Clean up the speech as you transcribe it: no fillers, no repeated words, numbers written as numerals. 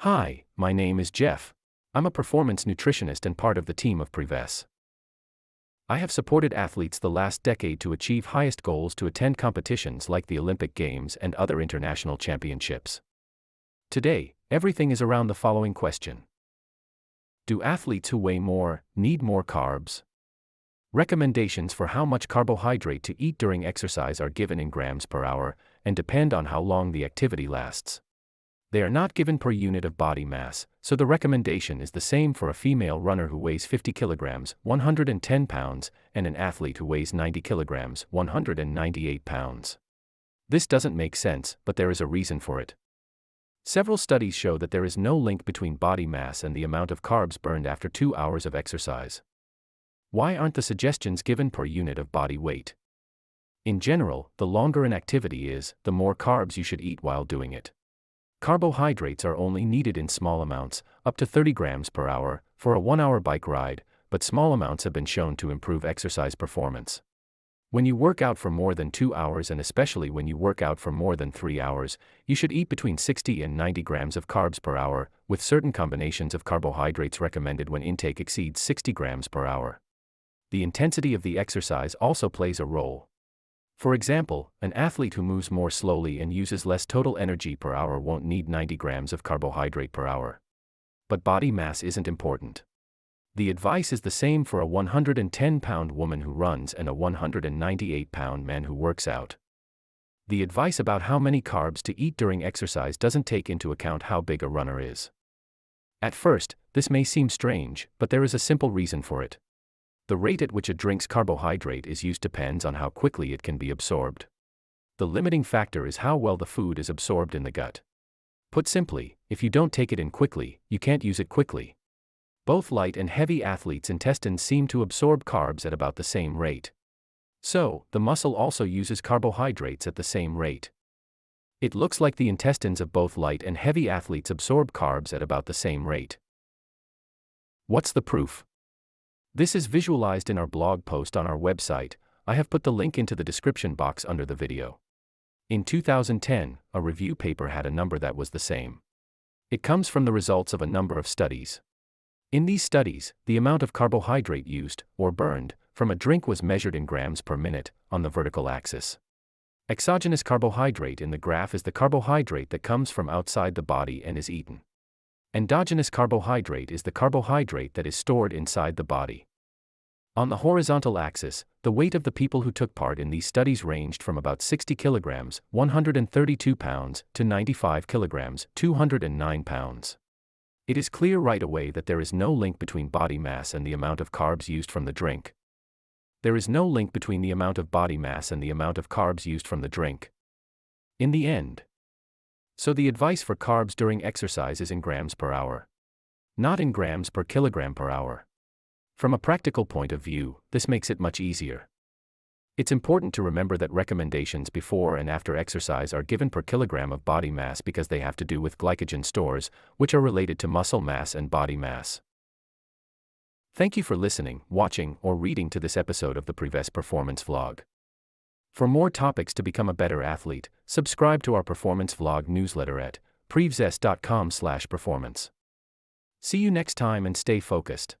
Hi, my name is Jeff. I'm a performance nutritionist and part of the team of Prevess. I have supported athletes the last decade to achieve highest goals to attend competitions like the Olympic Games and other international championships. Today, everything is around the following question. Do athletes who weigh more need more carbs? Recommendations for how much carbohydrate to eat during exercise are given in grams per hour and depend on how long the activity lasts. They are not given per unit of body mass, so the recommendation is the same for a female runner who weighs 50 kilograms, 110 pounds, and an athlete who weighs 90 kilograms, 198 pounds. This doesn't make sense, but there is a reason for it. Several studies show that there is no link between body mass and the amount of carbs burned after 2 hours of exercise. Why aren't the suggestions given per unit of body weight? In general, the longer an activity is, the more carbs you should eat while doing it. Carbohydrates are only needed in small amounts, up to 30 grams per hour, for a 1-hour bike ride, but small amounts have been shown to improve exercise performance. When you work out for more than 2 hours and especially when you work out for more than 3 hours, you should eat between 60 and 90 grams of carbs per hour, with certain combinations of carbohydrates recommended when intake exceeds 60 grams per hour. The intensity of the exercise also plays a role. For example, an athlete who moves more slowly and uses less total energy per hour won't need 90 grams of carbohydrate per hour. But body mass isn't important. The advice is the same for a 110-pound woman who runs and a 198-pound man who works out. The advice about how many carbs to eat during exercise doesn't take into account how big a runner is. At first, this may seem strange, but there is a simple reason for it. The rate at which a drink's carbohydrate is used depends on how quickly it can be absorbed. The limiting factor is how well the food is absorbed in the gut. Put simply, if you don't take it in quickly, you can't use it quickly. Both light and heavy athletes' intestines seem to absorb carbs at about the same rate. So, the muscle also uses carbohydrates at the same rate. It looks like the intestines of both light and heavy athletes absorb carbs at about the same rate. What's the proof? This is visualized in our blog post on our website. I have put the link into the description box under the video. In 2010, a review paper had a number that was the same. It comes from the results of a number of studies. In these studies, the amount of carbohydrate used, or burned, from a drink was measured in grams per minute, on the vertical axis. Exogenous carbohydrate in the graph is the carbohydrate that comes from outside the body and is eaten. Endogenous carbohydrate is the carbohydrate that is stored inside the body. On the horizontal axis, the weight of the people who took part in these studies ranged from about 60 kilograms, 132 pounds, to 95 kilograms, 209 pounds. It is clear right away that there is no link between body mass and the amount of carbs used from the drink. There is no link between the amount of body mass and the amount of carbs used from the drink. In the end. So the advice for carbs during exercise is in grams per hour. Not in grams per kilogram per hour. From a practical point of view, this makes it much easier. It's important to remember that recommendations before and after exercise are given per kilogram of body mass because they have to do with glycogen stores, which are related to muscle mass and body mass. Thank you for listening, watching, or reading to this episode of the Prevess Performance Vlog. For more topics to become a better athlete, subscribe to our Performance Vlog newsletter at prevess.com/performance. See you next time and stay focused.